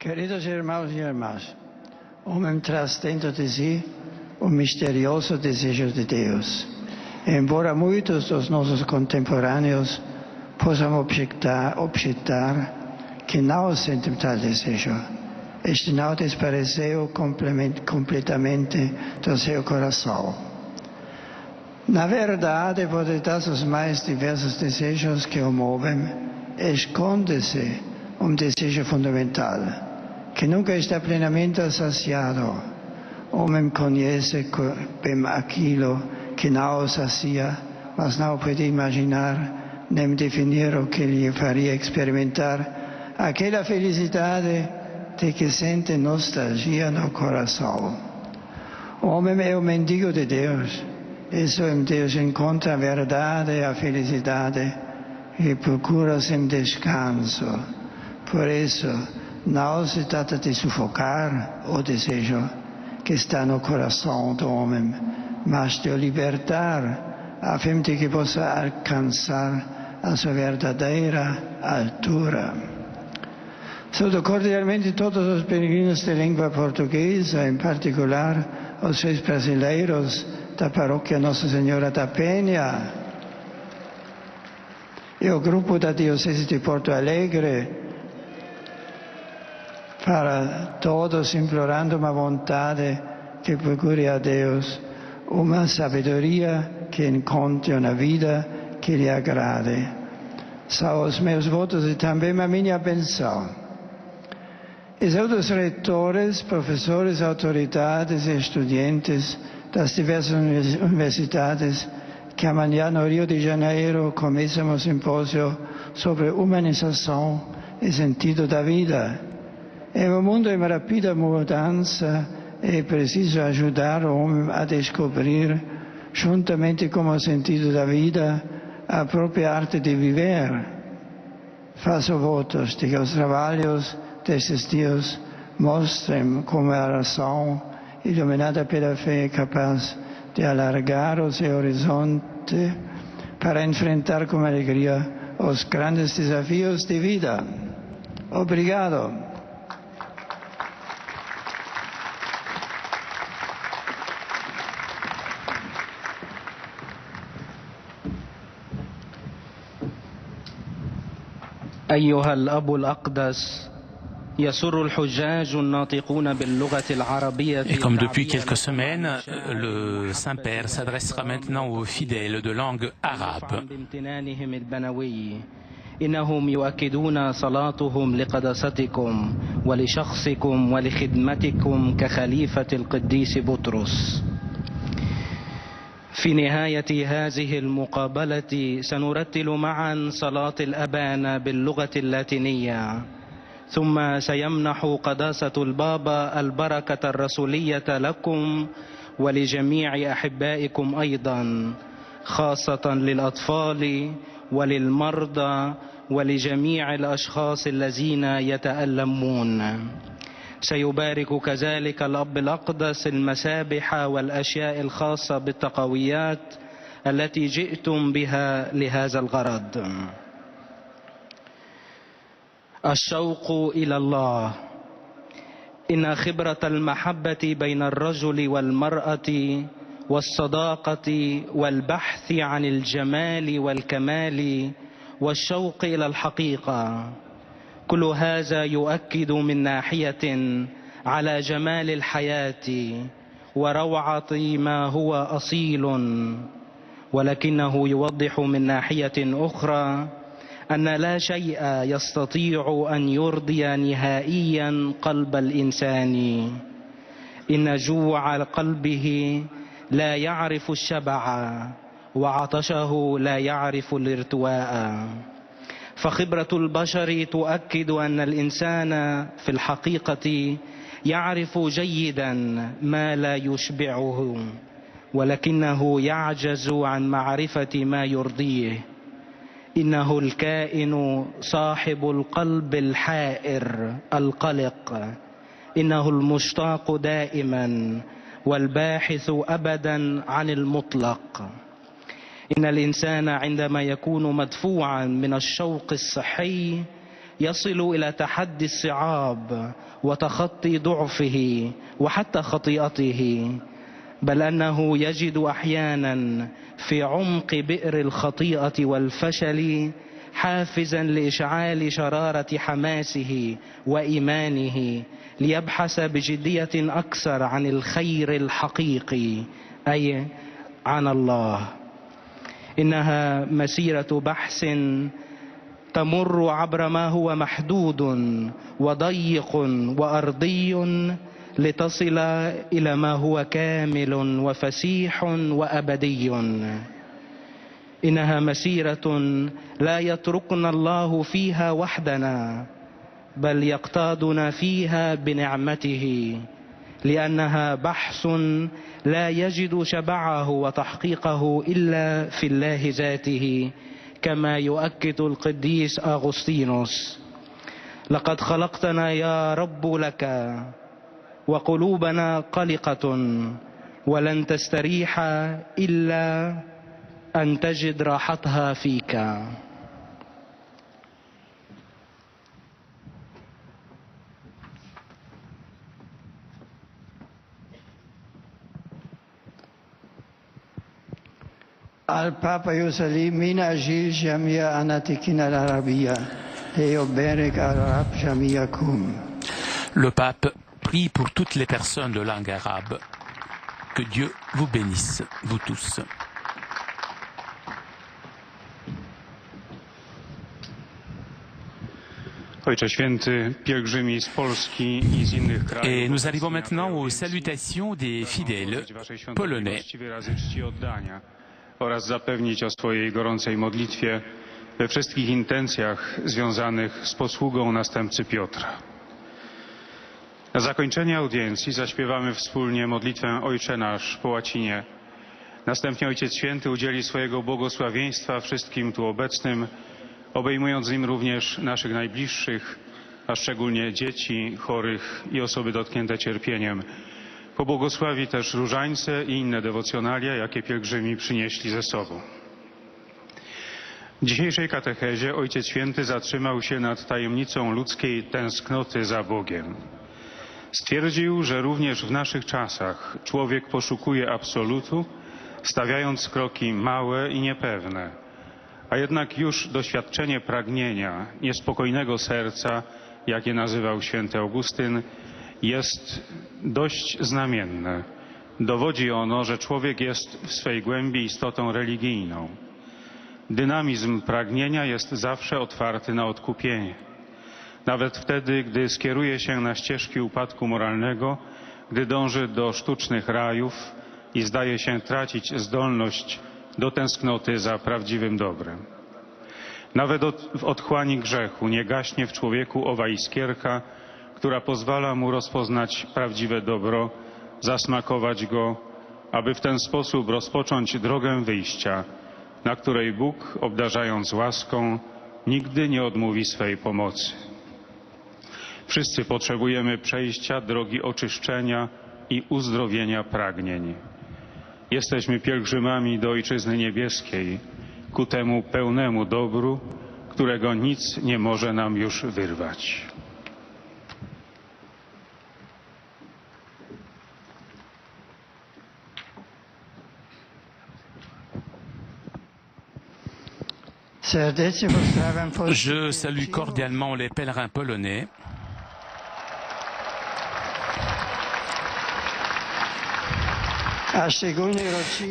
Queridos irmãos e irmãs, o homem traz dentro de si o misterioso desejo de Deus. Embora muitos dos nossos contemporâneos possam objetar que não sentem tal desejo, este não desapareceu completamente do seu coração. Na verdade, por detrás dos mais diversos desejos que o movem, esconde-se um desejo fundamental, que nunca está plenamente saciado. O homem conhece bem aquilo que não o sacia, mas não pode imaginar nem definir o que lhe faria experimentar aquela felicidade de que sente nostalgia no coração. O homem é o mendigo de Deus, e só em Deus encontra a verdade e a felicidade e procura sem descanso. Por isso, não se trata de sufocar o desejo que está no coração do homem, mas de o libertar, a fim de que possa alcançar a sua verdadeira altura. Saúdo cordialmente todos os peregrinos de língua portuguesa, em particular os seis brasileiros da paróquia Nossa Senhora da Penha e o grupo da Diocese de Porto Alegre, para todos implorando uma vontade que procure a Deus, uma sabedoria que encontre uma vida que lhe agrade. São os meus votos e também a minha benção. E saúdo os reitores, professores, autoridades e estudantes das diversas universidades que amanhã no Rio de Janeiro começam o simpósio sobre humanização e sentido da vida. Em um mundo em rápida mudança, é preciso ajudar o homem a descobrir juntamente como ha sentido da vida, a própria arte de viver. Faço votos de que os trabalhos desses dias mostrem como a razão, iluminada pela fé, é capaz de alargar o seu horizonte para enfrentar com alegria os grandes desafios de vida. Obrigado. أيها الأب الأقدس يسر الحجاج الناطقون باللغة العربية. Et comme depuis quelques semaines, le Saint-Père s'adressera maintenant aux fidèles de langue arabe. بامتنانهم البنوي إنهم يؤكدون صلاتهم لقداستكم ولشخصكم ولخدمتكم كخليفة القديس بطرس. في نهاية هذه المقابلة سنرتل معا صلاة الأبانا باللغة اللاتينية، ثم سيمنح قداسة البابا البركة الرسولية لكم ولجميع أحبائكم أيضا، خاصة للأطفال وللمرضى ولجميع الأشخاص الذين يتألمون. سيبارك كذلك الأب الأقدس المسابح والأشياء الخاصة بالتقويات التي جئتم بها لهذا الغرض. الشوق إلى الله. إن خبرة المحبة بين الرجل والمرأة والصداقة والبحث عن الجمال والكمال والشوق إلى الحقيقة، كل هذا يؤكد من ناحية على جمال الحياة وروعة ما هو أصيل، ولكنه يوضح من ناحية أخرى أن لا شيء يستطيع أن يرضي نهائيا قلب الإنسان. إن جوع قلبه لا يعرف الشبع وعطشه لا يعرف الارتواء. فخبرة البشر تؤكد أن الإنسان في الحقيقة يعرف جيدا ما لا يشبعه، ولكنه يعجز عن معرفة ما يرضيه. إنه الكائن صاحب القلب الحائر القلق، إنه المشتاق دائما والباحث أبدا عن المطلق. إن الإنسان عندما يكون مدفوعا من الشوق الصحي يصل إلى تحدي الصعاب وتخطي ضعفه وحتى خطيئته، بل أنه يجد أحيانا في عمق بئر الخطيئة والفشل حافزا لإشعال شرارة حماسه وإيمانه ليبحث بجدية أكثر عن الخير الحقيقي، أي عن الله. إنها مسيرة بحث تمر عبر ما هو محدود وضيق وأرضي لتصل إلى ما هو كامل وفسيح وأبدي. إنها مسيرة لا يتركنا الله فيها وحدنا، بل يقتادنا فيها بنعمته، لأنها بحث لا يجد شبعه وتحقيقه إلا في الله ذاته، كما يؤكد القديس أغسطينوس: لقد خلقتنا يا رب لك وقلوبنا قلقة ولن تستريح إلا أن تجد راحتها فيك. البابا يسلم أجيل جميع أناتكين العربية ليبارك الرب جميعكم. Le pape prie pour toutes les personnes de langue arabe. Que Dieu vous bénisse, vous tous. Et nous arrivons maintenant aux salutations des fidèles polonais. Oraz zapewnić o swojej gorącej modlitwie we wszystkich intencjach związanych z posługą następcy Piotra. Na zakończenie audiencji zaśpiewamy wspólnie modlitwę Ojcze Nasz po łacinie, Następnie Ojciec Święty udzieli swojego błogosławieństwa wszystkim tu obecnym, obejmując nim również naszych najbliższych, a szczególnie dzieci, chorych i osoby dotknięte cierpieniem. Pobłogosławi też różańce i inne dewocjonalia, jakie pielgrzymi przynieśli ze sobą. W dzisiejszej katechezie Ojciec Święty zatrzymał się nad tajemnicą ludzkiej tęsknoty za Bogiem. Stwierdził, że również w naszych czasach człowiek poszukuje absolutu, stawiając kroki małe i niepewne, a jednak już doświadczenie pragnienia, niespokojnego serca, jakie nazywał święty Augustyn, jest dość znamienne. Dowodzi ono, że człowiek jest w swej głębi istotą religijną. Dynamizm pragnienia jest zawsze otwarty na odkupienie. Nawet wtedy, gdy skieruje się na ścieżki upadku moralnego, gdy dąży do sztucznych rajów i zdaje się tracić zdolność do tęsknoty za prawdziwym dobrem. Nawet w otchłani grzechu nie gaśnie w człowieku owa iskierka, która pozwala mu rozpoznać prawdziwe dobro, zasmakować go, aby w ten sposób rozpocząć drogę wyjścia, na której Bóg, obdarzając łaską, nigdy nie odmówi swej pomocy. Wszyscy potrzebujemy przejścia drogi oczyszczenia i uzdrowienia pragnień. Jesteśmy pielgrzymami do Ojczyzny Niebieskiej, ku temu pełnemu dobru, którego nic nie może nam już wyrwać. Je salue cordialement les pèlerins polonais.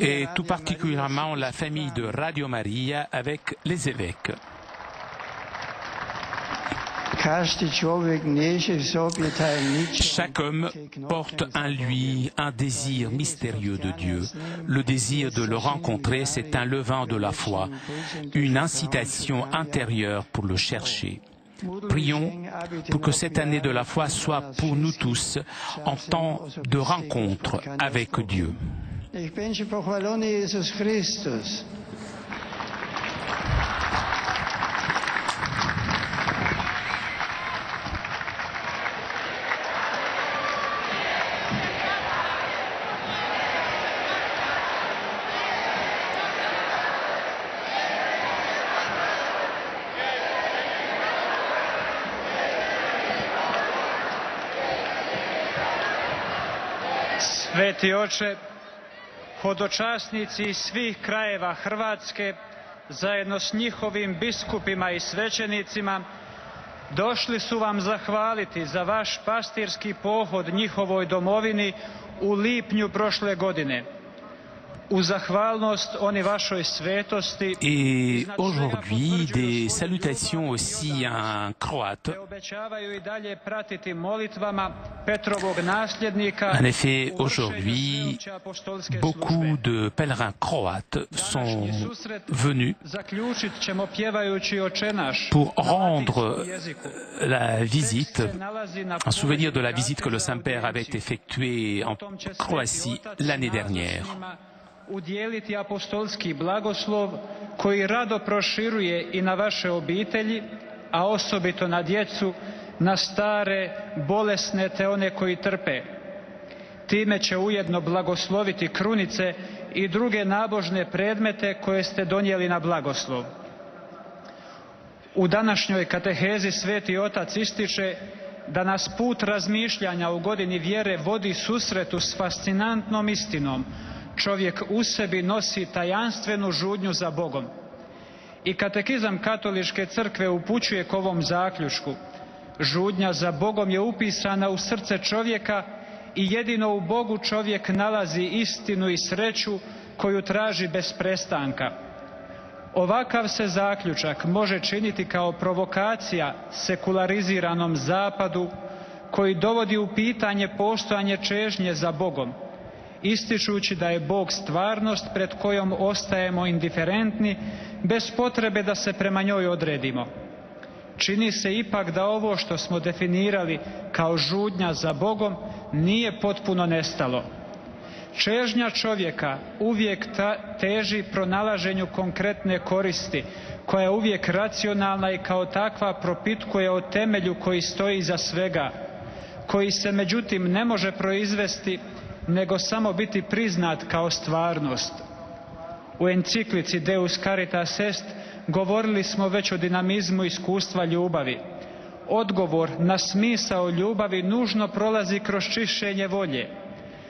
Et tout particulièrement la famille de Radio Maria avec les évêques. Chaque homme porte en lui un désir mystérieux de Dieu. Le désir de le rencontrer, c'est un levain de la foi, une incitation intérieure pour le chercher. Prions pour que cette année de la foi soit pour nous tous en temps de rencontre avec Dieu. Sveti oče, hodočasnici iz svih krajeva Hrvatske, zajedno s njihovim biskupima i svećenicima, došli su vam zahvaliti za vaš pastirski pohod njihovoj domovini u lipnju prošle godine. U zahvalnost oni vašoj svetosti. Et aujourd'hui, des salutations aussi à un croate. En effet, aujourd'hui, beaucoup de pèlerins croates sont venus pour rendre la visite, en souvenir de la visite que le Saint-Père avait effectuée en Croatie l'année dernière. Udijeliti apostolski blagoslov koji rado proširuje i na vaše obitelji, a osobito na djecu, na stare, bolesne te one koji trpe. Time će ujedno blagosloviti krunice i druge nabožne predmete koje ste donijeli na blagoslov. U današnjoj katehezi Sveti Otac ističe da nas put razmišljanja u godini vjere vodi susretu s fascinantnom istinom. Čovjek u sebi nosi tajanstvenu žudnju za Bogom. I katekizam Katoličke crkve upućuje k ovom zaključku. Žudnja za Bogom je upisana u srce čovjeka i jedino u Bogu čovjek nalazi istinu i sreću koju traži bez prestanka. Ovakav se zaključak može činiti kao provokacija sekulariziranom zapadu koji dovodi u pitanje postojanje čežnje za Bogom, ističući da je Bog stvarnost pred kojom ostajemo indiferentni bez potrebe da se prema njoj odredimo. Čini se ipak da ovo što smo definirali kao žudnja za Bogom nije potpuno nestalo. Čežnja čovjeka uvijek teži pronalaženju konkretne koristi, koja je uvijek racionalna i kao takva propitkuje o temelju koji stoji iza svega, koji se međutim ne može proizvesti nego samo biti priznat kao stvarnost. U enciklici Deus Caritas Est govorili smo već o dinamizmu iskustva ljubavi. Odgovor na smisao ljubavi nužno prolazi kroz čišćenje volje.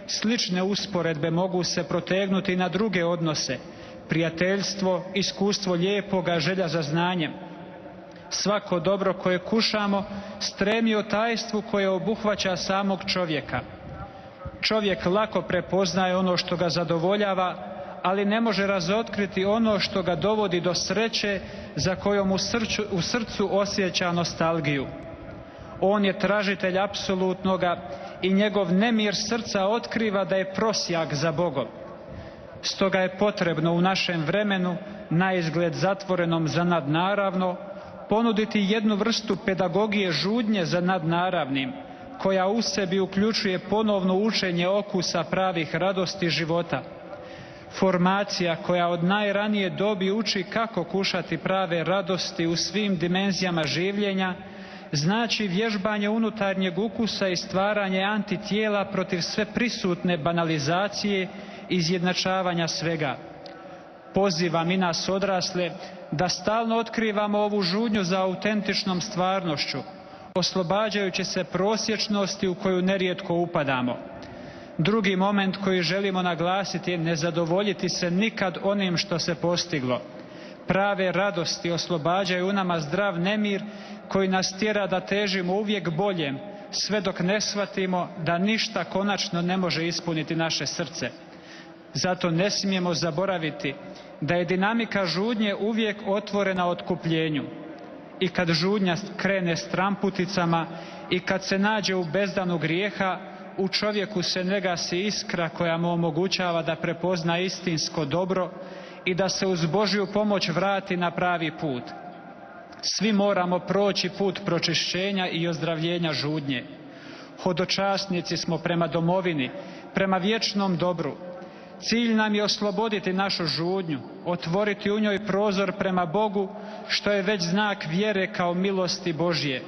Slične usporedbe mogu se protegnuti na druge odnose, prijateljstvo, iskustvo lijepoga, želja za znanjem. Svako dobro koje kušamo stremi o tajstvu koje obuhvaća samog čovjeka. Čovjek lako prepoznaje ono što ga zadovoljava, ali ne može razotkriti ono što ga dovodi do sreće za kojom u srcu osjeća nostalgiju. On je tražitelj apsolutnoga i njegov nemir srca otkriva da je prosjak za Bogom. Stoga je potrebno u našem vremenu, na izgled zatvorenom za nadnaravno, ponuditi jednu vrstu pedagogije žudnje za nadnaravnim, koja u sebi uključuje ponovno učenje okusa pravih radosti života. Formacija koja od najranije dobi uči kako kušati prave radosti u svim dimenzijama življenja, znači vježbanje unutarnjeg ukusa i stvaranje antitijela protiv sve prisutne banalizacije i izjednačavanja svega. Pozivam i nas odrasle da stalno otkrivamo ovu žudnju za autentičnom stvarnošću, oslobađajući se prosječnosti u koju nerijetko upadamo. Drugi moment koji želimo naglasiti je ne zadovoljiti se nikad onim što se postiglo. Prave radosti oslobađaju u nama zdrav nemir koji nas tjera da težimo uvijek boljem, sve dok ne shvatimo da ništa konačno ne može ispuniti naše srce. Zato ne smijemo zaboraviti da je dinamika žudnje uvijek otvorena otkupljenju. I kad žudnja krene stramputicama i kad se nađe u bezdanu grijeha, u čovjeku se ne gasi iskra koja mu omogućava da prepozna istinsko dobro i da se uz Božju pomoć vrati na pravi put. Svi moramo proći put pročišćenja i ozdravljenja žudnje. Hodočasnici smo prema domovini, prema vječnom dobru. Cilj nam je osloboditi našu žudnju, otvoriti u njoj prozor prema Bogu, što je već znak vjere kao milosti Božje.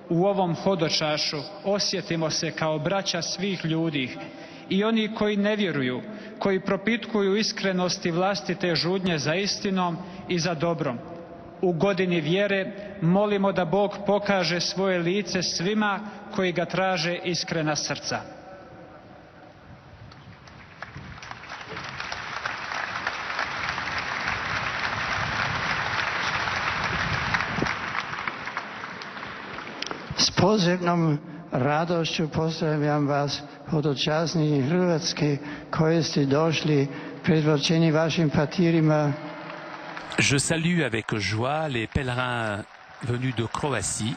U ovom hodočašu osjetimo se kao braća svih ljudi i oni koji ne vjeruju, koji propitkuju iskrenosti vlastite žudnje za istinom i za dobrom. U godini vjere molimo da Bog pokaže svoje lice svima koji ga traže iskrena srca. S posebnom radošću pozdravljam vas, hodočasni Hrvatski, koji ste došli predvođeni vašim papirima. Je salue avec joie les pèlerins venus de Croatie,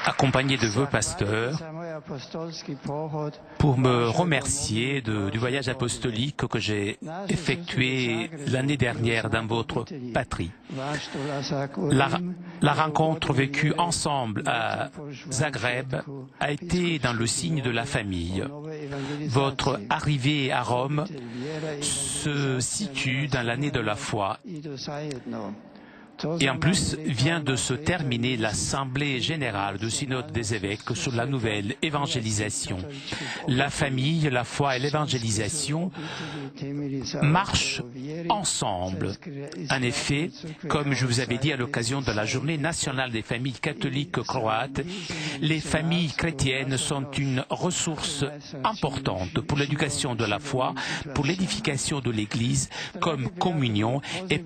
accompagnés de vos pasteurs, pour me remercier du voyage apostolique que j'ai effectué l'année dernière dans votre patrie. La rencontre vécue ensemble à Zagreb a été dans le signe de la famille. Votre arrivée à Rome se situe dans l'année de la foi. Et en plus, vient de se terminer l'Assemblée générale du Synode des évêques sur la nouvelle évangélisation. La famille, la foi et l'évangélisation marchent ensemble. En effet, comme je vous avais dit à l'occasion de la Journée nationale des familles catholiques croates, les familles chrétiennes sont une ressource importante pour l'éducation de la foi, pour l'édification de l'Église comme communion et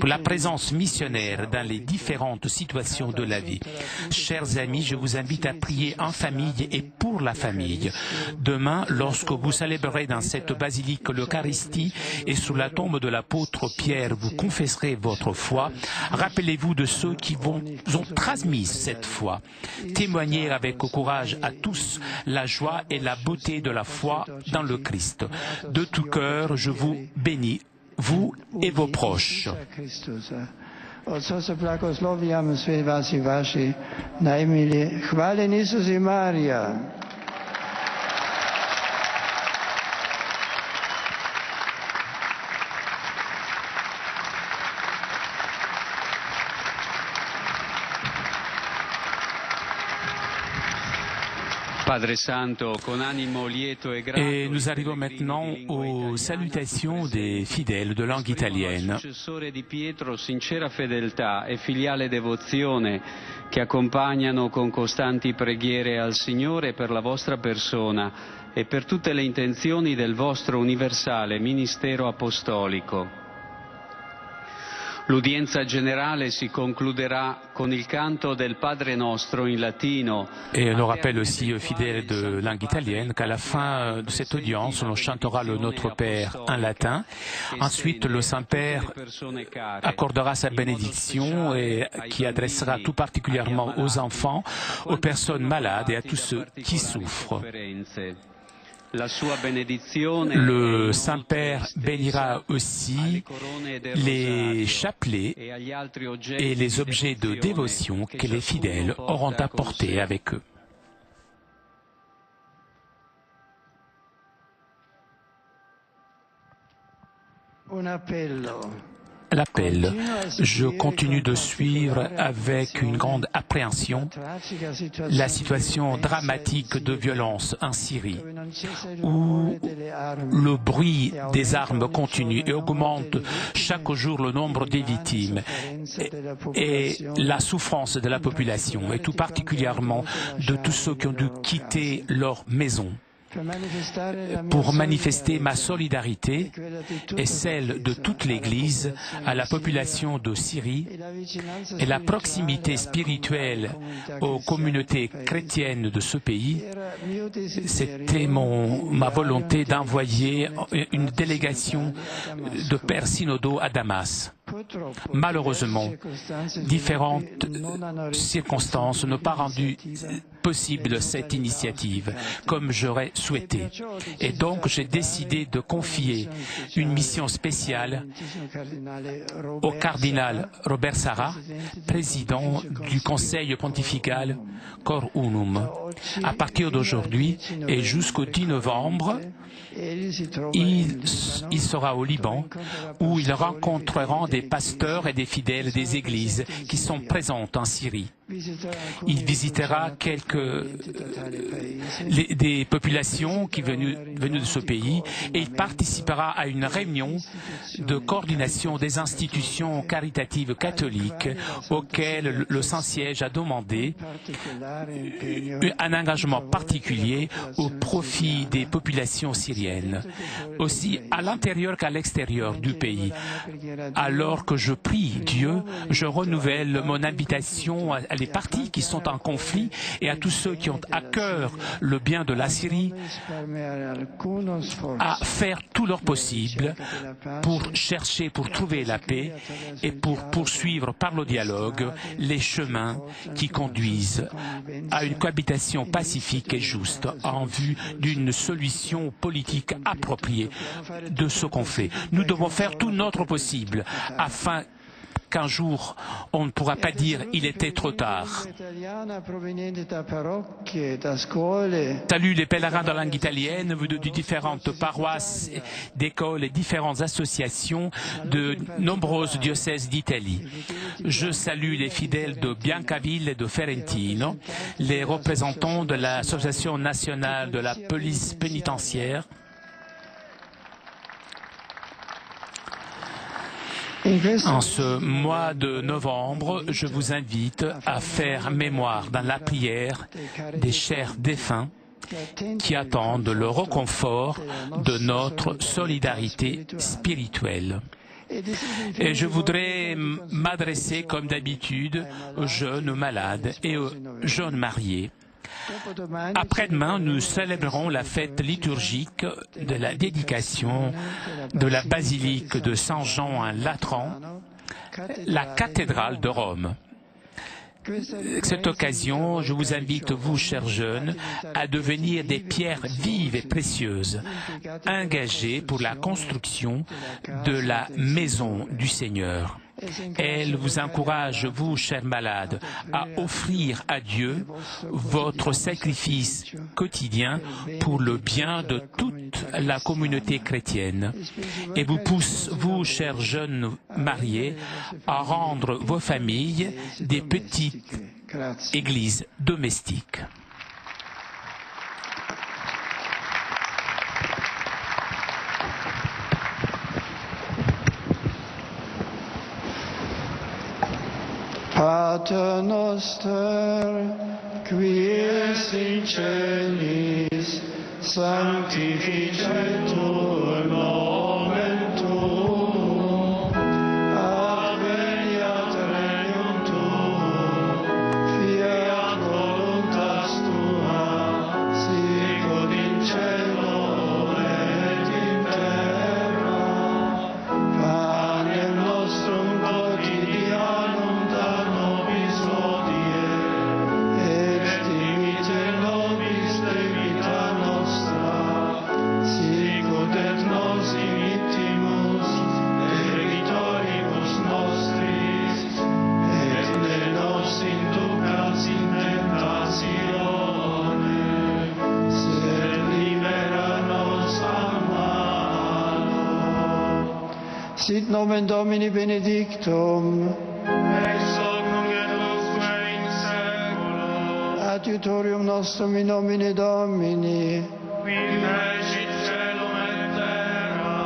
pour la présence missionnaire dans les différentes situations de la vie. Chers amis, je vous invite à prier en famille et pour la famille. Demain, lorsque vous célébrerez dans cette basilique l'Eucharistie et sous la tombe de l'apôtre Pierre, vous confesserez votre foi. Rappelez-vous de ceux qui vous ont transmis cette foi. Témoignez avec courage à tous la joie et la beauté de la foi dans le Christ. De tout cœur, je vous bénis, vous et vos proches. Otca se blagosloviam sve vas i vaši najmilije. Hvaljen Isus i Marija. Et nous arrivons maintenant aux salutations des fidèles de langue italienne. Successore di Pietro, sincera fedeltà e filiale devozione che accompagnano con costanti preghiere al Signore per la vostra persona e per tutte le intenzioni del vostro universale ministero apostolico. L'udienza generale si concluderà con il canto del Padre Nostro in latino. Et on rappelle aussi aux fidèles de langue italienne qu'à la fin de cette audience, on chantera le Notre Père en latin. Ensuite, le Saint-Père accordera sa bénédiction et qui adressera tout particulièrement aux enfants, aux personnes malades et à tous ceux qui souffrent. Le Saint-Père bénira aussi les chapelets et les objets de dévotion que les fidèles auront apportés avec eux. L'appel. Je continue de suivre avec une grande appréhension la situation dramatique de violence en Syrie, où le bruit des armes continue et augmente chaque jour le nombre des victimes et la souffrance de la population, et tout particulièrement de tous ceux qui ont dû quitter leur maison. Pour manifester ma solidarité et celle de toute l'Église à la population de Syrie et la proximité spirituelle aux communautés chrétiennes de ce pays, c'était ma volonté d'envoyer une délégation de pères synodaux à Damas. Malheureusement, différentes circonstances n'ont pas rendu possible cette initiative comme j'aurais souhaité. Et donc j'ai décidé de confier une mission spéciale au cardinal Robert Sarra, président du Conseil pontifical Cor Unum. À partir d'aujourd'hui et jusqu'au 10 novembre, il sera au Liban où ils rencontreront des pasteurs et des fidèles des églises qui sont présentes en Syrie. Il visitera des populations qui venues de ce pays et il participera à une réunion de coordination des institutions caritatives catholiques auxquelles le Saint-Siège a demandé un engagement particulier au profit des populations syriennes, aussi à l'intérieur qu'à l'extérieur du pays. Alors que je prie Dieu, je renouvelle mon invitation à les partis qui sont en conflit et à tous ceux qui ont à cœur le bien de la Syrie à faire tout leur possible pour chercher, pour trouver la paix et pour poursuivre par le dialogue les chemins qui conduisent à une cohabitation pacifique et juste en vue d'une solution politique appropriée de ce conflit. Nous devons faire tout notre possible afin qu'un jour, on ne pourra pas dire « il était trop tard ». Salut les pèlerins de langue italienne venus de différentes paroisses, d'écoles et différentes associations de nombreuses diocèses d'Italie. Je salue les fidèles de Biancaville et de Ferentino, les représentants de l'Association nationale de la police pénitentiaire, en ce mois de novembre, je vous invite à faire mémoire dans la prière des chers défunts qui attendent le réconfort de notre solidarité spirituelle. Et je voudrais m'adresser, comme d'habitude, aux jeunes malades et aux jeunes mariés. Après-demain, nous célébrerons la fête liturgique de la dédication de la basilique de Saint-Jean à Latran, la cathédrale de Rome. Cette occasion, je vous invite, vous, chers jeunes, à devenir des pierres vives et précieuses, engagées pour la construction de la maison du Seigneur. Elle vous encourage, vous, chers malades, à offrir à Dieu votre sacrifice quotidien pour le bien de toute la communauté chrétienne et vous pousse, vous, chers jeunes mariés, à rendre vos familles des petites églises domestiques. Pater noster, qui es in celis, sanctificetur nomen tuum, adveniat regnum tuum, fiat voluntas tua, sicut in cielo et in terra. Panem nostrum quotidianum da nobis hodie, et dimitte nobis debita nostra, sicut et nos dimittimus debitoribus nostris, et ne nos inducas in tentatione, sed libera nos a malo. Sit nomen Domini benedictum, Ex hoc nunc et usque in saeculum, adiutorium nostrum in nomine Domini, qui fecit caelum et terra.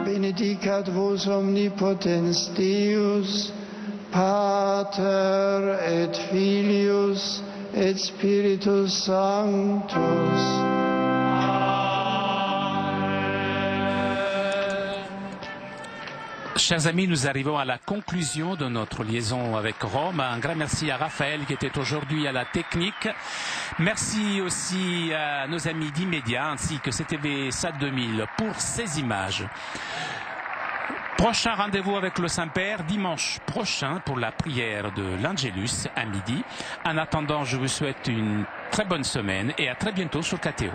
benedicat vos omnipotens Deus, Pater et Filius et Spiritus Sanctus. Chers amis, nous arrivons à la conclusion de notre liaison avec Rome. Un grand merci à Raphaël qui était aujourd'hui à la technique. Merci aussi à nos amis d'Immédiat ainsi que CTV SAT 2000 pour ces images. Prochain rendez-vous avec le Saint-Père dimanche prochain pour la prière de l'Angélus à midi. En attendant, je vous souhaite une très bonne semaine et à très bientôt sur KTO.